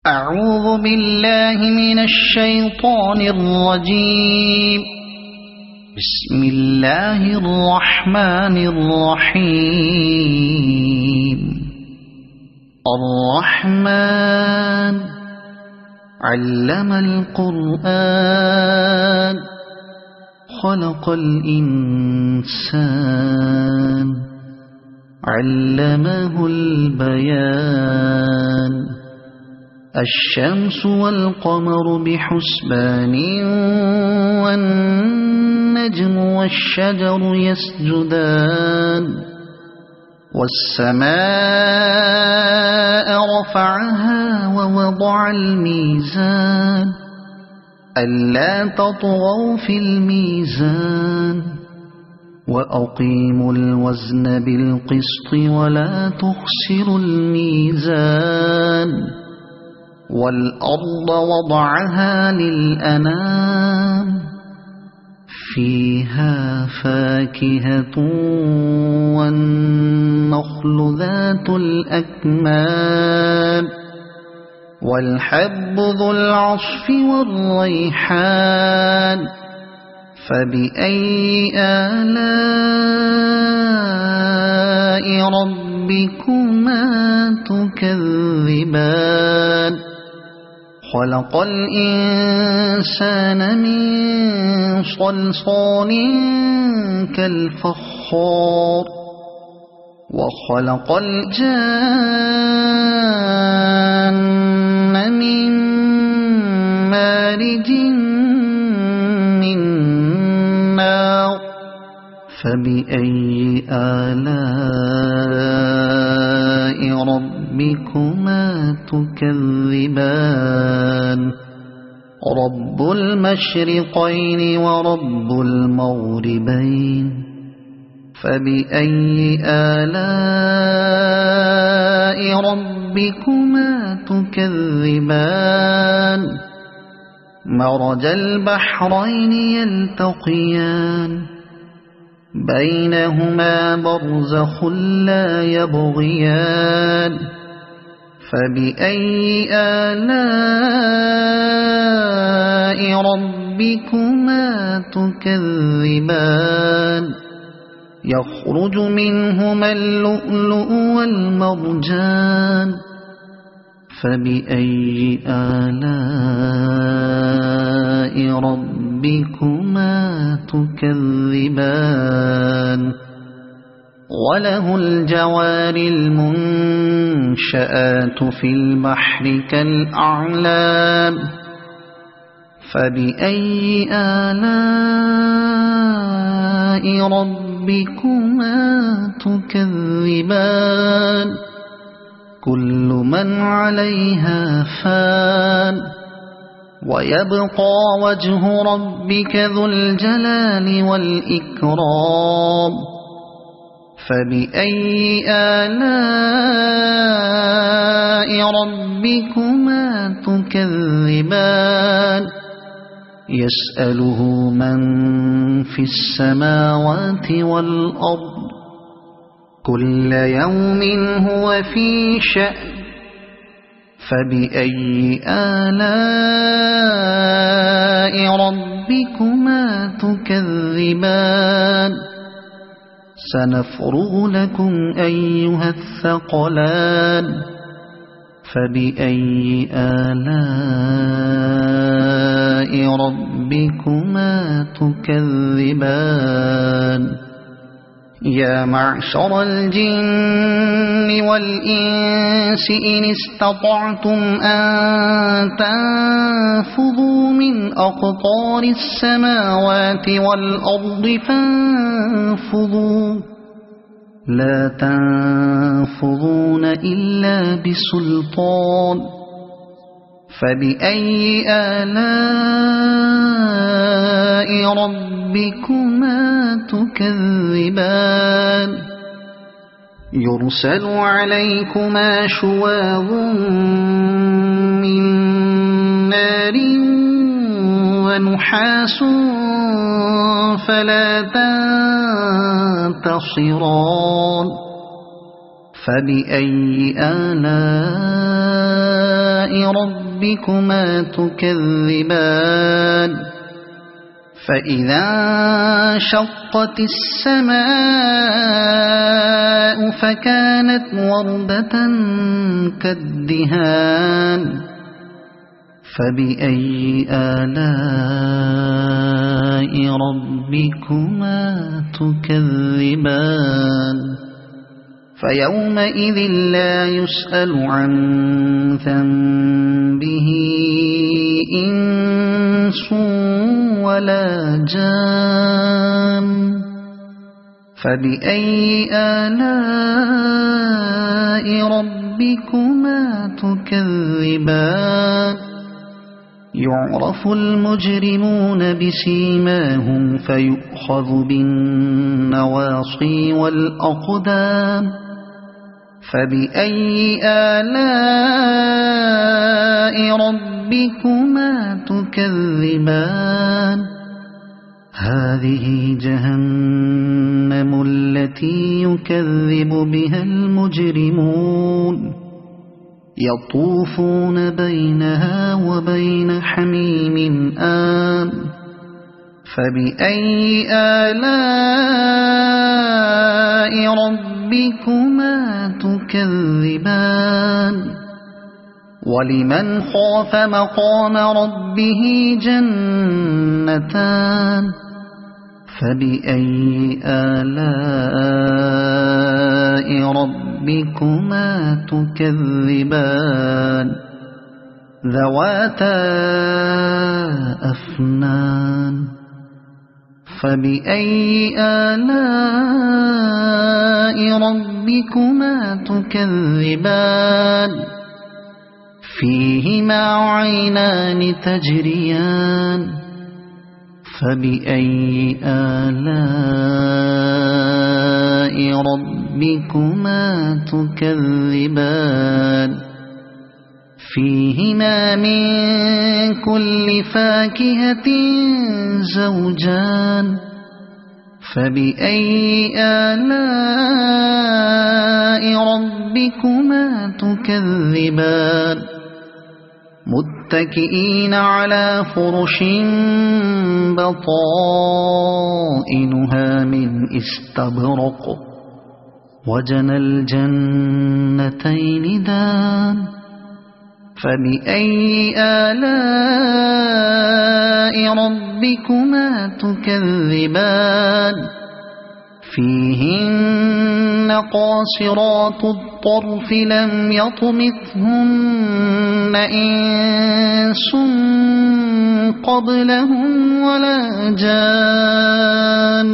أعوذ بالله من الشيطان الرجيم. بسم الله الرحمن الرحيم. الرحمن علم القرآن خلق الإنسان علمه البيان. الشمس والقمر بحسبان والنجم والشجر يسجدان. والسماء رفعها ووضع الميزان ألا تطغوا في الميزان وأقيموا الوزن بالقسط ولا تخسروا الميزان. والأرض وضعها للأنام فيها فاكهة والنخل ذات الأكمام والحب ذو العصف والريحان. فبأي آلاء ربكما تكذبان. خلق الإنسان من صلصال كالفخار وخلق الجان من مارج من نار. فبأي آلاء ربكما تكذبان. رب المشرقين ورب المغربين. فبأي آلاء ربكما تكذبان. مرج البحرين يلتقيان بينهما برزخ لا يبغيان. فبأي آلاء ربكما تكذبان. يخرج منهما اللؤلؤ والمرجان. فبأي آلاء ربكما تكذبان. وله الجوار المنشآت في البحر كالأعلام. فبأي آلاء ربكما تكذبان. كل من عليها فان ويبقى وجه ربك ذو الجلال والإكرام. فبأي آلاء ربكما تكذبان. يسأله من في السماوات والأرض كل يوم هو في شأن. فبأي آلاء ربكما تكذبان. سنفرغ لكم أيها الثقلان. فبأي آلاء ربكما تكذبان. يا معشر الجن والإنس إن استطعتم أن تنفذوا من أقطار السماوات والأرض فانفذوا لا تنفذون إلا بسلطان. فبأي آلاء ربكما تكذبان. يرسل عليكما شواظ من نار ونحاس فلا تنتصران. فبأي آلاء ربكما تكذبان فإذا انشقت السماء فكانت وردة كالدهان فبأي آلاء ربكما تكذبان فيومئذ لا يسأل عن ذنبه إنس ولا جان فبأي آلاء ربكما تكذبان يعرف المجرمون بسيماهم فيؤخذ بالنواصي والأقدام فبأي آلاء ربكما تكذبان هذه جهنم التي يكذب بها المجرمون يطوفون بينها وبين حميم آن فبأي آلاء ربكما تكذبان ولمن خاف مقام ربه جنتان فبأي آلاء ربكما تكذبان ذواتا أفنان فبأي آلاء ربكما تكذبان فيهما عينان تجريان فبأي آلاء ربكما تكذبان فيهما من كل فاكهة زوجان فبأي آلاء ربكما تكذبان متكئين على فرش بطائنها من استبرق وجنى الجنتين دان فبأي آلاء ربكما تكذبان فيهن قاصرات الطرف لم يطمثهن إنس قبلهم ولا جان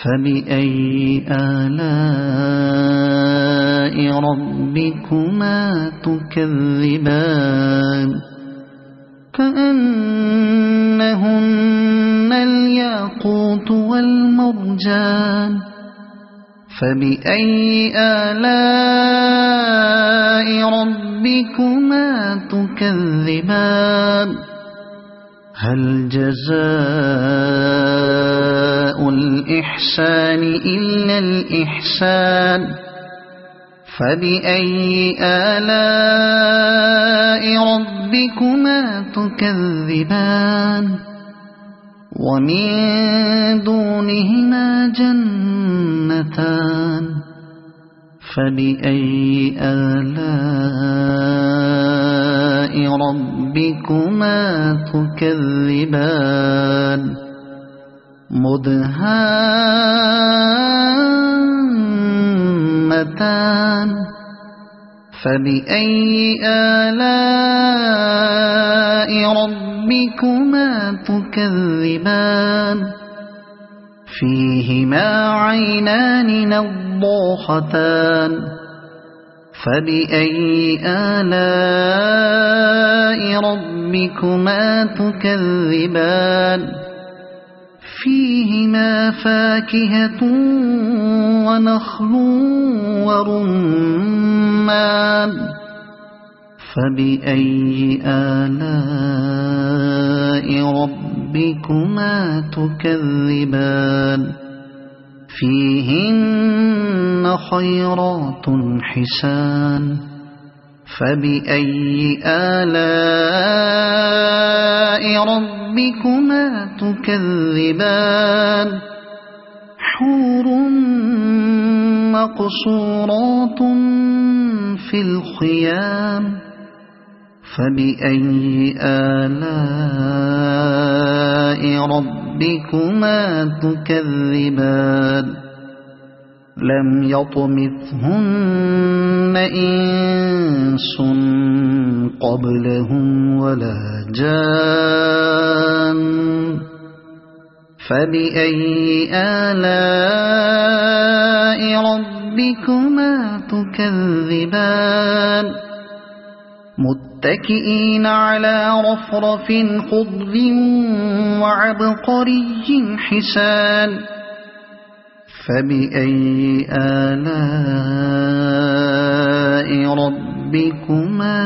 فبأي آلاء ربكما تكذبان كأنهن الياقوت والمرجان فبأي آلاء ربكما تكذبان هل جزاء الإحسان إلا الإحسان فبأي آلاء ربكما تكذبان ومن دونهما جنتان فبأي آلاء ربكما تكذبان مدهامتان فبأي آلاء ربكما تكذبان فيهما عينان نضاختان فبأي آلاء ربكما تكذبان فيهما فاكهة ونخل ورمان فبأي آلاء ربكما تكذبان فيهن خيرات حسان فبأي آلاء ربكما تكذبان حور مقصورات في الخيام فبأي آلاء ربكما تكذبان لم يطمثهن إنس قبلهم ولا جان فبأي آلاء ربكما تكذبان متكئين على رفرف خضر وعبقري حسان فبأي آلاء ربكما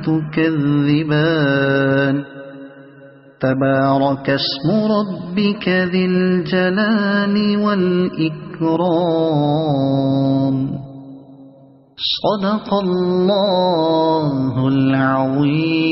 تكذبان تبارك اسم ربك ذي الجلال والإكرام صدق الله العظيم.